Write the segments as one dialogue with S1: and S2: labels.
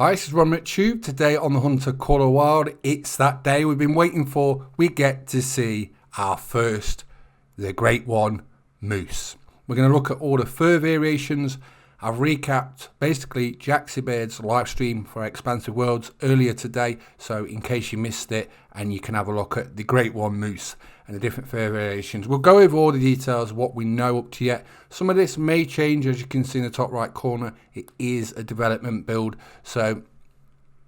S1: Hi, this is Ron Tube. Today on the Hunter Call of Wild, it's that day we've been waiting for. We get to see our first, the Great One moose. We're going to look at all the fur variations. I've recapped basically Jaxie Beard's live stream for Expansive Worlds earlier today, so in case you missed it, and you can have a look at the Great One moose and the different fur variations. We'll go over all the details, what we know up to yet. Some of this may change, as you can see in the top right corner. It is a development build, so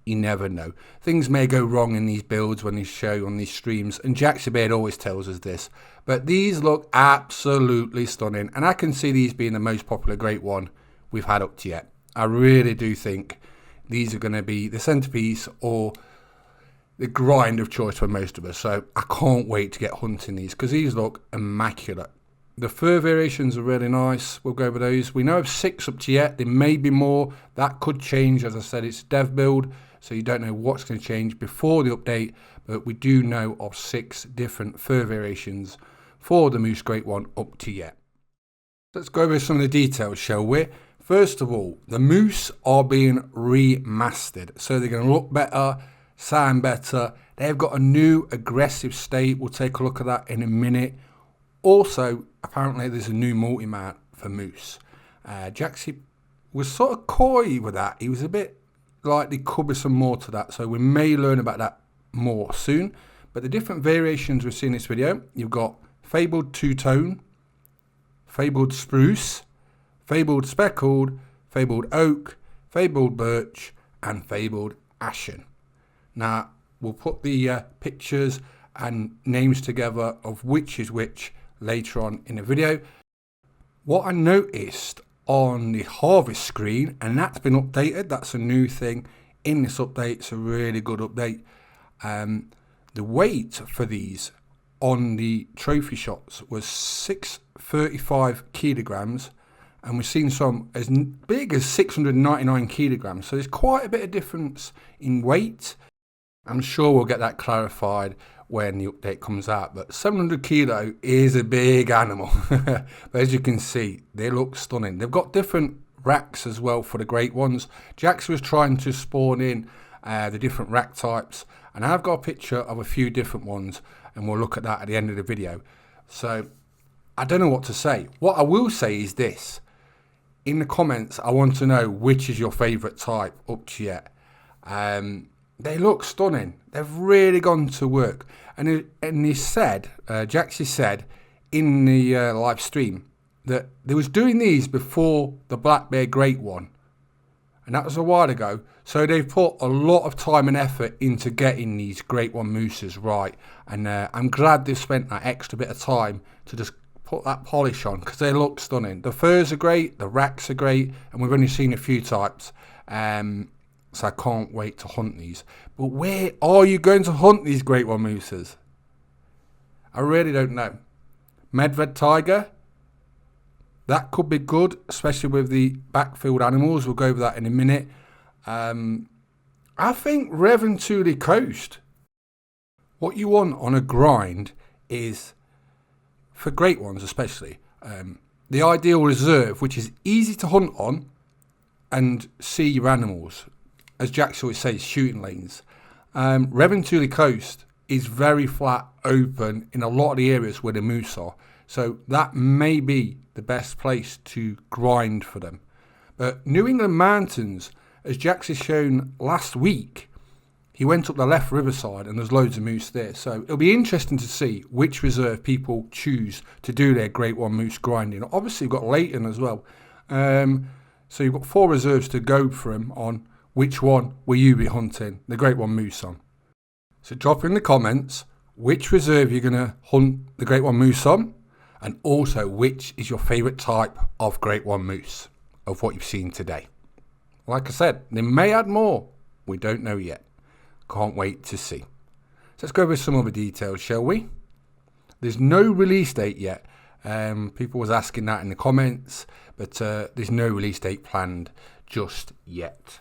S1: you never know. Things may go wrong in these builds when they show on these streams, and Jaxie Beard always tells us this. But these look absolutely stunning, and I can see these being the most popular Great One we've had up to yet. I really do think these are going to be the centerpiece or the grind of choice for most of us. So I can't wait to get hunting these because these look immaculate. The fur variations are really nice. We'll go over those. We know of 6 up to yet. There may be more. That could change. As I said, it's a dev build, so you don't know what's going to change before the update. But we do know of 6 different fur variations for the Moose Great One up to yet. Let's go over some of the details, shall we? First of all, the moose are being remastered, so they're going to look better, sound better. They've got a new aggressive state. We'll take a look at that in a minute. Also, apparently there's a new multi-mount for moose. Jaxie was sort of coy with that. He was a bit like there could be some more to that, so we may learn about that more soon. But the different variations we've seen in this video, you've got Fabled Two-Tone, Fabled Spruce, Fabled Speckled, Fabled Oak, Fabled Birch, and Fabled Ashen. Now, we'll put the pictures and names together of which is which later on in the video. What I noticed on the harvest screen, and that's been updated, that's a new thing in this update, it's a really good update. The weight for these on the trophy shots was 635 kilograms. And we've seen some as big as 699 kilograms. So there's quite a bit of difference in weight. I'm sure we'll get that clarified when the update comes out. But 700 kilo is a big animal. But as you can see, they look stunning. They've got different racks as well for the Great Ones. Jax was trying to spawn in the different rack types. And I've got a picture of a few different ones. And we'll look at that at the end of the video. So I don't know what to say. What I will say is this. In the comments, I want to know which is your favourite type up to yet. They look stunning. They've really gone to work. And he said, Jaxie said in the live stream that they was doing these before the Black Bear Great One. And that was a while ago. So they've put a lot of time and effort into getting these Great One mooses right. And I'm glad they've spent that extra bit of time to just put that polish on because they look stunning. The furs are great, the racks are great, and we've only seen a few types, so I can't wait to hunt these. But where are you going to hunt these Great One mooses? I really don't know. Medved Tiger, that could be good, especially with the backfield animals. We'll go over that in a minute. I think Remastered Coast. What you want on a grind is, for Great Ones especially, the ideal reserve, which is easy to hunt on and see your animals. As Jax always says, shooting lanes. Remastered Coast is very flat, open in a lot of the areas where the moose are. So that may be the best place to grind for them. But New England Mountains, as Jax has shown last week, he went up the left riverside and there's loads of moose there. So it'll be interesting to see which reserve people choose to do their Great One moose grinding. Obviously, you've got Leighton as well. So you've got 4 reserves to go from on which one will you be hunting the Great One moose on. So drop in the comments which reserve you're going to hunt the Great One moose on, and also which is your favourite type of Great One moose of what you've seen today. Like I said, they may add more. We don't know yet. Can't wait to see. So let's go over some other details, shall we? There's no release date yet. People was asking that in the comments, but there's no release date planned just yet.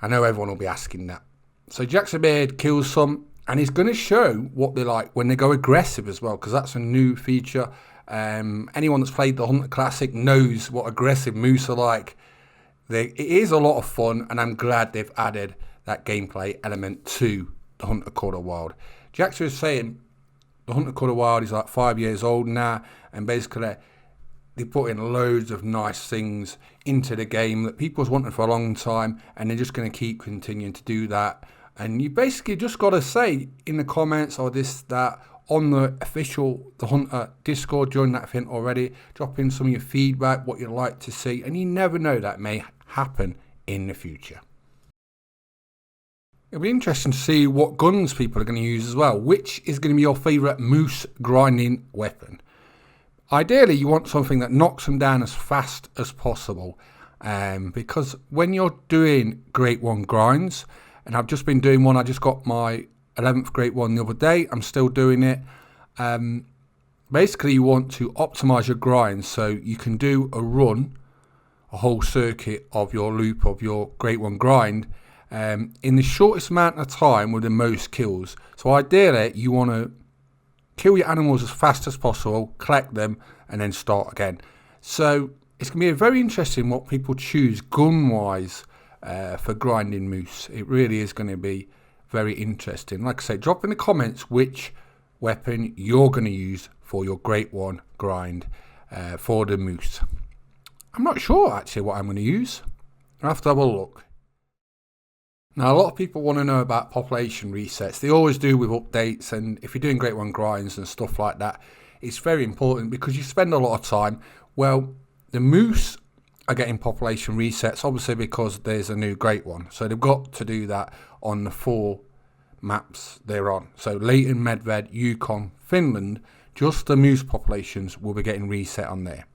S1: I know everyone will be asking that. So Jaxie Beard kills some, and he's going to show what they're like when they go aggressive as well, because that's a new feature. Anyone that's played the Hunter Classic knows what aggressive moose are like. it is a lot of fun, and I'm glad they've added that gameplay element to the Hunter Call of the Wild. Jackson was saying the Hunter Call of the Wild is like 5 years old now, and basically they put in loads of nice things into the game that people's wanted for a long time, and they're just going to keep continuing to do that. And you basically just got to say in the comments or that on the official The Hunter Discord, join that event already, drop in some of your feedback, what you'd like to see, and you never know, that may happen in the future. It'll be interesting to see what guns people are going to use as well. Which is going to be your favourite moose grinding weapon? Ideally, you want something that knocks them down as fast as possible, because when you're doing Grade 1 grinds, and I've just been doing one, I just got my 11th Grade 1 the other day, I'm still doing it. Basically, you want to optimize your grinds so you can do a whole circuit of your loop of your Grade 1 grind in the shortest amount of time with the most kills. So ideally, you want to kill your animals as fast as possible, collect them, and then start again. So it's going to be very interesting what people choose gun-wise for grinding moose. It really is going to be very interesting. Like I say, drop in the comments which weapon you're going to use for your Grade 1 grind for the moose. I'm not sure actually what I'm going to use. I'll have to have a look. Now, a lot of people want to know about population resets. They always do with updates, and if you're doing Grade 1 grinds and stuff like that, it's very important because you spend a lot of time. Well, the moose are getting population resets, obviously because there's a new Grade 1. So they've got to do that on the 4 maps they're on. So Leighton, Medved, Yukon, Finland, just the moose populations will be getting reset on there.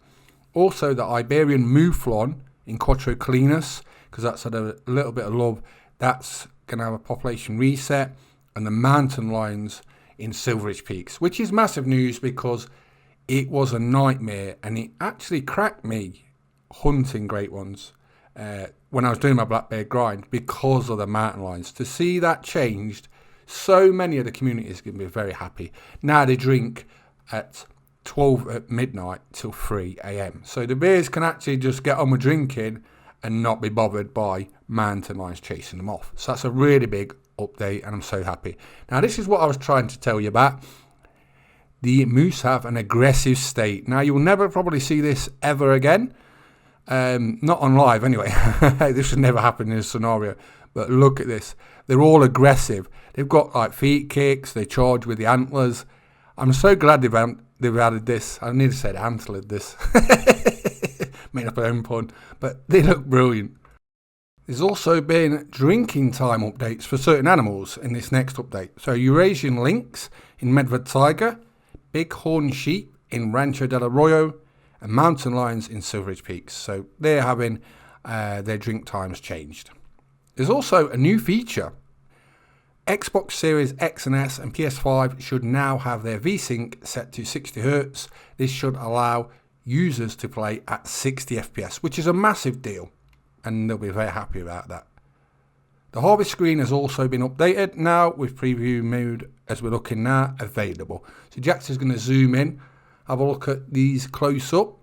S1: Also, the Iberian mouflon in Quattro Colinas, because that's had a little bit of love, that's going to have a population reset, and the mountain lions in Silveridge Peaks, which is massive news because it was a nightmare, and it actually cracked me hunting Great Ones when I was doing my black bear grind because of the mountain lions. To see that changed, so many of the community is going to be very happy. Now they drink at 12 at midnight till 3 a.m. So the bears can actually just get on with drinking and not be bothered by mountain lions chasing them off. So that's a really big update, and I'm so happy. Now, this is what I was trying to tell you about. The moose have an aggressive state. Now, you'll never probably see this ever again. Not on live, anyway. This should never happen in this scenario. But look at this. They're all aggressive. They've got like feet kicks. They charge with the antlers. I'm so glad they've added this. I nearly said antlered this. Made up my own pun, but they look brilliant. There's also been drinking time updates for certain animals in this next update. So Eurasian lynx in Medved Tiger, bighorn sheep in Rancho del Arroyo, and mountain lions in Silveridge Peaks. So they're having their drink times changed. There's also a new feature. Xbox Series X and S and PS5 should now have their VSync set to 60 Hz. This should allow users to play at 60 FPS, which is a massive deal, and they'll be very happy about that. The harvest screen has also been updated now with preview mode, as we're looking now, available. So Jax is going to zoom in, have a look at these close up.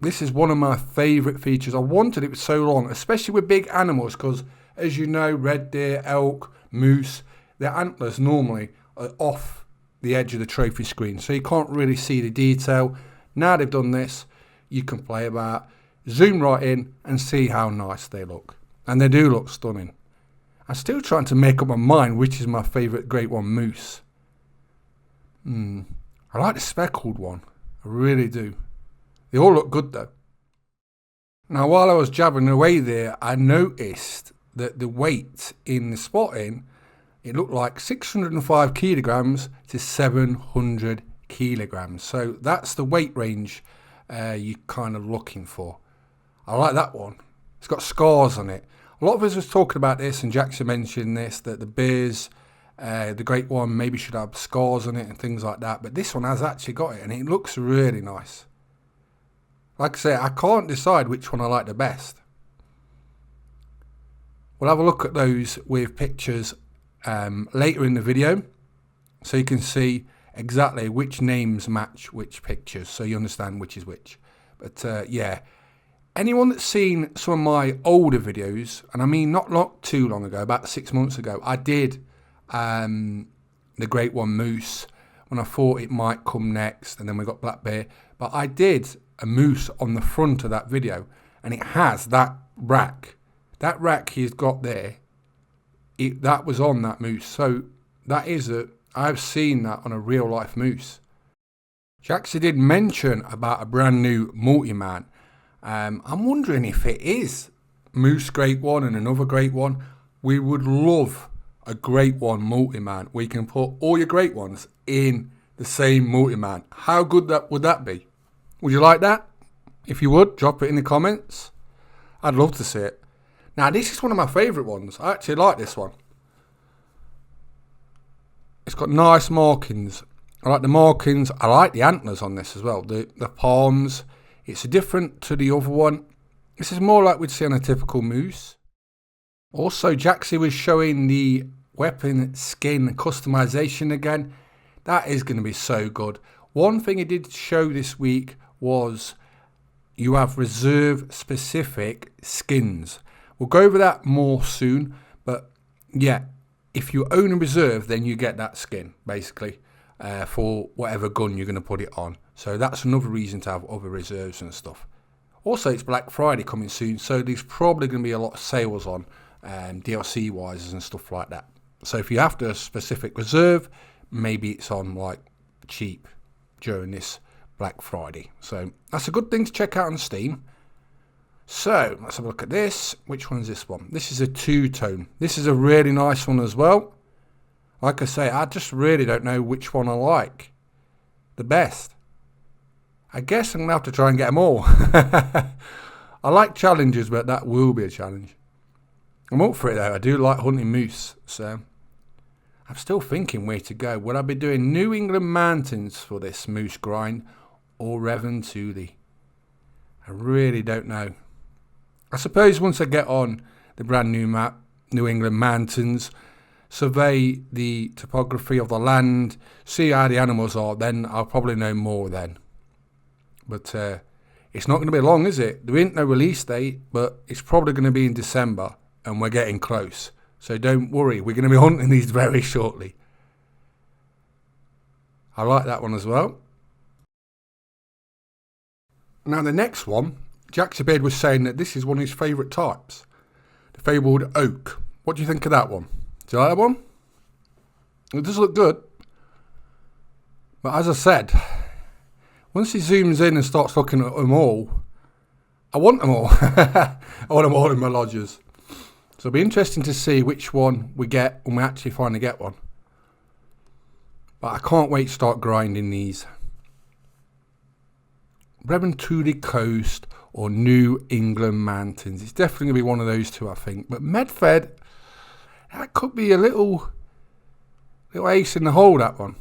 S1: This is one of my favourite features. I wanted it for so long, especially with big animals, because as you know, red deer, elk, moose, their antlers normally are off the edge of the trophy screen, so you can't really see the detail. Now they've done this, you can play about, zoom right in and see how nice they look. And they do look stunning. I'm still trying to make up my mind which is my favourite Grade 1 moose. I like the speckled one. I really do. They all look good though. Now while I was jabbing away there, I noticed that the weight in the spotting, it looked like 605 kilograms to 700 kilograms. So that's the weight range you're kind of looking for. I like that one. It's got scars on it. A lot of us was talking about this, and Jackson mentioned this, that the bears, the Grade 1 maybe should have scars on it and things like that, but this one has actually got it, and it looks really nice. Like I say, I can't decide which one I like the best. We'll have a look at those with pictures later in the video, so you can see exactly which names match which pictures, so you understand which is which. But yeah, anyone that's seen some of my older videos, and I mean not too long ago, about 6 months ago, I did the Great One Moose when I thought it might come next, and then we got Black Bear. But I did a moose on the front of that video, and it has that rack. That rack he's got there, that was on that moose. So that is I've seen that on a real life moose. She actually did mention about a brand new multi-man. I'm wondering if it is Moose Great One and another Great One. We would love a Great One multi-man where you can put all your Great Ones in the same multi-man. How good would that be? Would you like that? If you would, drop it in the comments. I'd love to see it. Now, this is one of my favourite ones. I actually like this one. It's got nice markings. I like the markings. I like the antlers on this as well. The palms. It's different to the other one. This is more like we'd see on a typical moose. Also, Jaxie was showing the weapon skin customization again. That is going to be so good. One thing he did show this week was you have reserve specific skins. We'll go over that more soon. But yeah, if you own a reserve, then you get that skin basically for whatever gun you're going to put it on. So that's another reason to have other reserves and stuff. Also, it's Black Friday coming soon, so there's probably going to be a lot of sales on DLC wise and stuff like that. So if you have a specific reserve, maybe it's on like cheap during this Black Friday. So that's a good thing to check out on Steam. So let's have a look at this. Which one is this one? This is a two-tone. This is a really nice one as well. Like I say, I just really don't know which one I like the best. I guess I'm going to have to try and get them all. I like challenges, but that will be a challenge. I'm up for it though. I do like hunting moose. So I'm still thinking where to go. Would I be doing New England Mountains for this moose grind or Remastered? I really don't know. I suppose once I get on the brand new map, New England Mountains, survey the topography of the land, see how the animals are, then I'll probably know more then. But it's not going to be long, is it? There ain't no release date, but it's probably going to be in December, and we're getting close. So don't worry, we're going to be hunting these very shortly. I like that one as well. Now the next one, Jaxie Beard was saying that this is one of his favourite types. The fabled oak. What do you think of that one? Do you like that one? It does look good. But as I said, once he zooms in and starts looking at them all, I want them all. I want them all in my lodges. So it'll be interesting to see which one we get when we actually finally get one. But I can't wait to start grinding these. Remastered Coast or New England Mountains. It's definitely going to be one of those two, I think. But Medfed, that could be a little ace in the hole, that one.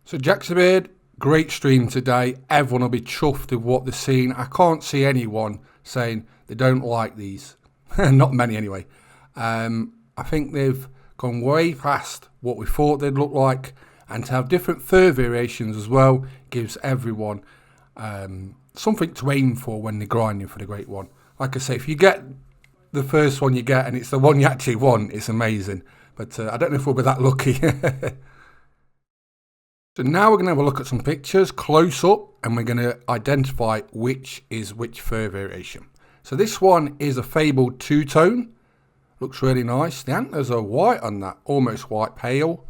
S1: So Jaxie Beard, great stream today. Everyone will be chuffed with what they're seeing. I can't see anyone saying they don't like these. Not many anyway. I think they've gone way past what we thought they'd look like, and to have different fur variations as well gives everyone something to aim for when they're grinding for the Great One. Like I say, if you get the first one you get and it's the one you actually want, it's amazing. But I don't know if we'll be that lucky. So now we're going to have a look at some pictures close up, and we're going to identify which is which fur variation. So this one is a fabled two-tone. Looks really nice. The antlers are white on that, almost white pale.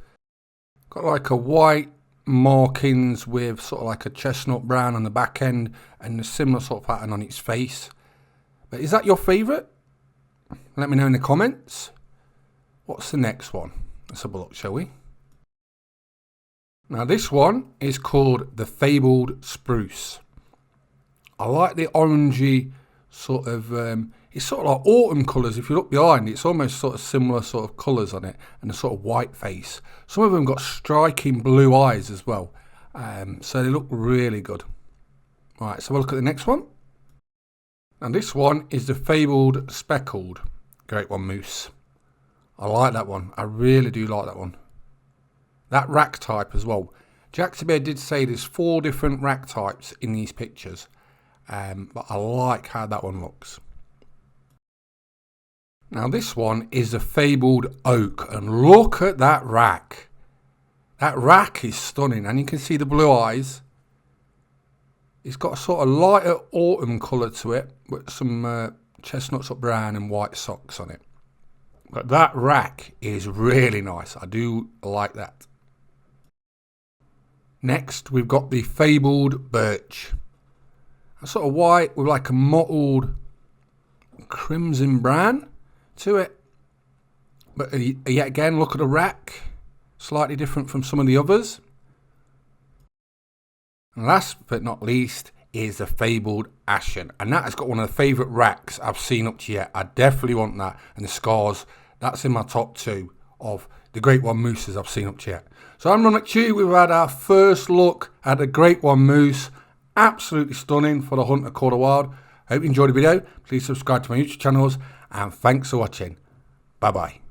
S1: Got like a white markings with sort of like a chestnut brown on the back end and a similar sort of pattern on its face. But is that your favourite? Let me know in the comments. What's the next one? Let's have a look, shall we? Now this one is called the Fabled Spruce. I like the orangey sort of, it's sort of like autumn colours. If you look behind, it's almost sort of similar sort of colours on it, and a sort of white face. Some of them got striking blue eyes as well, so they look really good. Right, so we'll look at the next one. And this one is the Fabled Speckled Great One Moose. I like that one. I really do like that one. That rack type as well. Jaxie Beard did say there's 4 different rack types in these pictures. but I like how that one looks. Now this one is a fabled oak, and look at that rack. That rack is stunning, and you can see the blue eyes. It's got a sort of lighter autumn colour to it, with some chestnuts up brown and white socks on it. But that rack is really nice. I do like that. Next, we've got the fabled birch. A sort of white with like a mottled crimson brown to it. But yet again, look at the rack. Slightly different from some of the others. And last but not least is the fabled ashen. And that has got one of the favourite racks I've seen up to yet. I definitely want that. And the scars, that's in my top 2 of the Great One Mooses I've seen up to yet. So I'm Ron McHugh. We've had our first look at the Great One Moose. Absolutely stunning for the Hunter Quarter Wild. I hope you enjoyed the video. Please subscribe to my YouTube channels. And thanks for watching. Bye bye.